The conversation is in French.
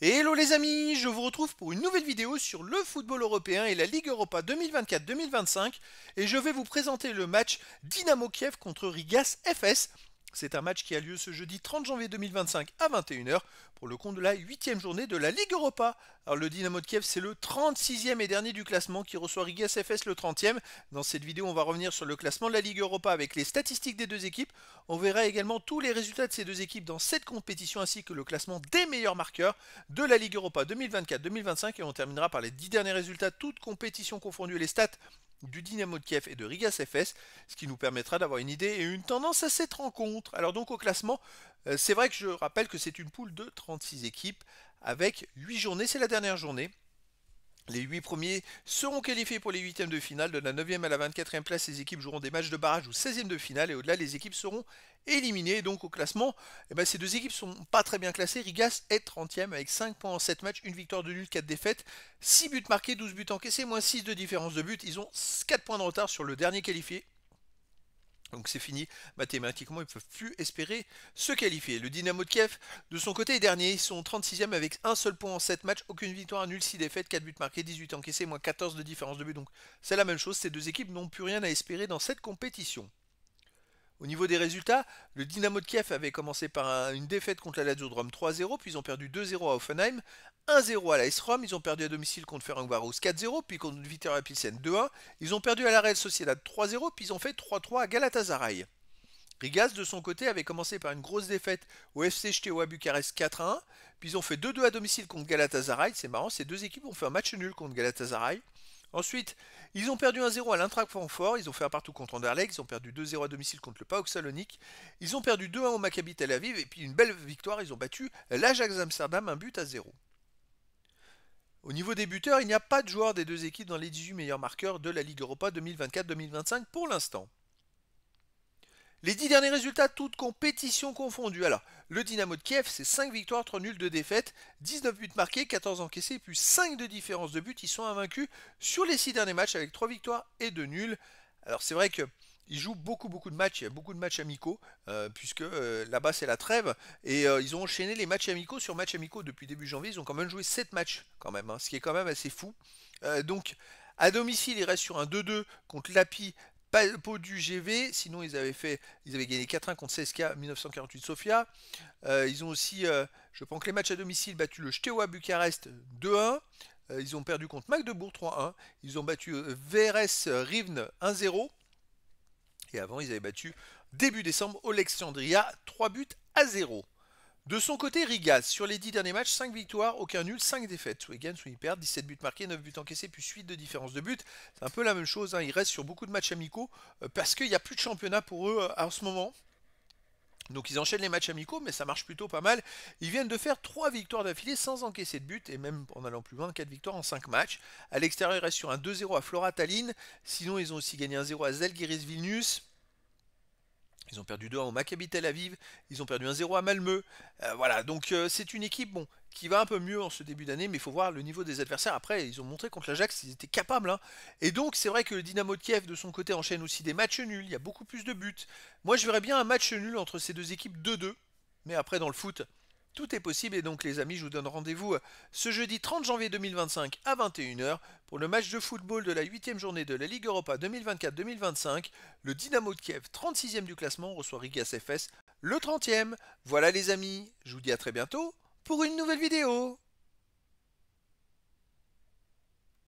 Et hello les amis, je vous retrouve pour une nouvelle vidéo sur le football européen et la Ligue Europa 2024-2025 et je vais vous présenter le match Dynamo Kiev contre Rigas FS. C'est un match qui a lieu ce jeudi 30 janvier 2025 à 21h pour le compte de la 8e journée de la Ligue Europa. Alors le Dynamo de Kiev c'est le 36e et dernier du classement qui reçoit Rigas FS le 30e. Dans cette vidéo on va revenir sur le classement de la Ligue Europa avec les statistiques des deux équipes. On verra également tous les résultats de ces deux équipes dans cette compétition ainsi que le classement des meilleurs marqueurs de la Ligue Europa 2024-2025 et on terminera par les 10 derniers résultats, toutes compétitions confondues et les stats du Dynamo de Kiev et de Rigas FS, ce qui nous permettra d'avoir une idée et une tendance à cette rencontre. Alors donc au classement, c'est vrai que je rappelle que c'est une poule de 36 équipes avec 8 journées, c'est la dernière journée. Les 8 premiers seront qualifiés pour les huitièmes de finale. De la 9e à la 24e place, les équipes joueront des matchs de barrage ou 16e de finale. Et au-delà, les équipes seront éliminées. Donc au classement, ces deux équipes sont pas très bien classées. Rigas est 30e avec 5 points en 7 matchs, une victoire de nul, 4 défaites, 6 buts marqués, 12 buts encaissés, moins 6 de différence de but. Ils ont 4 points de retard sur le dernier qualifié. Donc c'est fini, mathématiquement ils ne peuvent plus espérer se qualifier. Le Dynamo de Kiev, de son côté, est dernier. Ils sont 36e avec un seul point en 7 matchs, aucune victoire, nul, 6 défaites, 4 buts marqués, 18 encaissés, moins 14 de différence de but. Donc c'est la même chose, ces deux équipes n'ont plus rien à espérer dans cette compétition. Au niveau des résultats, le Dynamo de Kiev avait commencé par une défaite contre la Lazio de Rome 3-0, puis ils ont perdu 2-0 à Offenheim, 1-0 à l'AS Rome, ils ont perdu à domicile contre Ferencváros 4-0, puis contre Vitoria Pilsen 2-1, ils ont perdu à la Real Sociedad 3-0, puis ils ont fait 3-3 à Galatasaray. Rigas, de son côté, avait commencé par une grosse défaite au FC Steaua Bucarest 4-1, puis ils ont fait 2-2 à domicile contre Galatasaray, c'est marrant, ces deux équipes ont fait un match nul contre Galatasaray. Ensuite, ils ont perdu 1-0 à l'Eintracht Francfort, ils ont fait un partout contre Anderlecht, ils ont perdu 2-0 à domicile contre le PAOK Salonique, ils ont perdu 2-1 au Maccabi Tel Aviv, et puis une belle victoire, ils ont battu l'Ajax Amsterdam 1-0. Au niveau des buteurs, il n'y a pas de joueur des deux équipes dans les 18 meilleurs marqueurs de la Ligue Europa 2024-2025 pour l'instant. Les 10 derniers résultats, toutes compétitions confondues. Alors, le Dynamo de Kiev, c'est 5 victoires, 3 nuls, 2 défaites, 19 buts marqués, 14 encaissés, puis 5 de différence de but. Ils sont invaincus sur les 6 derniers matchs avec 3 victoires et 2 nuls. Alors, c'est vrai que ils jouent beaucoup de matchs, il y a beaucoup de matchs amicaux, puisque là-bas c'est la trêve, et ils ont enchaîné les matchs amicaux sur matchs amicaux depuis début janvier, ils ont quand même joué 7 matchs quand même, ce qui est quand même assez fou. Donc à domicile ils restent sur un 2-2 contre l'API Pau du GV, sinon ils avaient gagné 4-1 contre CSKA 1948 Sofia. Ils ont aussi, je pense que les matchs à domicile, battu le Steaua Bucarest 2-1. Ils ont perdu contre Magdebourg 3-1. Ils ont battu VRS Rivne 1-0. Et avant, ils avaient battu début décembre Alexandria 3-0. De son côté, Rigas, sur les 10 derniers matchs, 5 victoires, aucun nul, 5 défaites. Soit ils gagnent, soit ils perdent, 17 buts marqués, 9 buts encaissés, puis 8 de différence de but. C'est un peu la même chose, ils restent sur beaucoup de matchs amicaux, parce qu'il n'y a plus de championnat pour eux en ce moment. Donc ils enchaînent les matchs amicaux, mais ça marche plutôt pas mal. Ils viennent de faire 3 victoires d'affilée sans encaisser de but, et même en allant plus loin, 4 victoires en 5 matchs. À l'extérieur, ils restent sur un 2-0 à Flora Tallinn. Sinon, ils ont aussi gagné 1-0 à Zalgiris Vilnius. Ils ont perdu 2-1 au Maccabi Tel Aviv, ils ont perdu 1-0 à Malmö. Voilà, donc c'est une équipe qui va un peu mieux en ce début d'année, mais il faut voir le niveau des adversaires. Après, ils ont montré contre l'Ajax qu'ils étaient capables. Et donc, c'est vrai que le Dynamo de Kiev, de son côté, enchaîne aussi des matchs nuls. Il y a beaucoup plus de buts. Moi, je verrais bien un match nul entre ces deux équipes 2-2. Mais après, dans le foot, tout est possible. Et donc, les amis, je vous donne rendez-vous ce jeudi 30 janvier 2025 à 21h pour le match de football de la 8e journée de la Ligue Europa 2024-2025. Le Dynamo de Kiev, 36e du classement, reçoit Rigas FS, le 30e. Voilà les amis, je vous dis à très bientôt pour une nouvelle vidéo.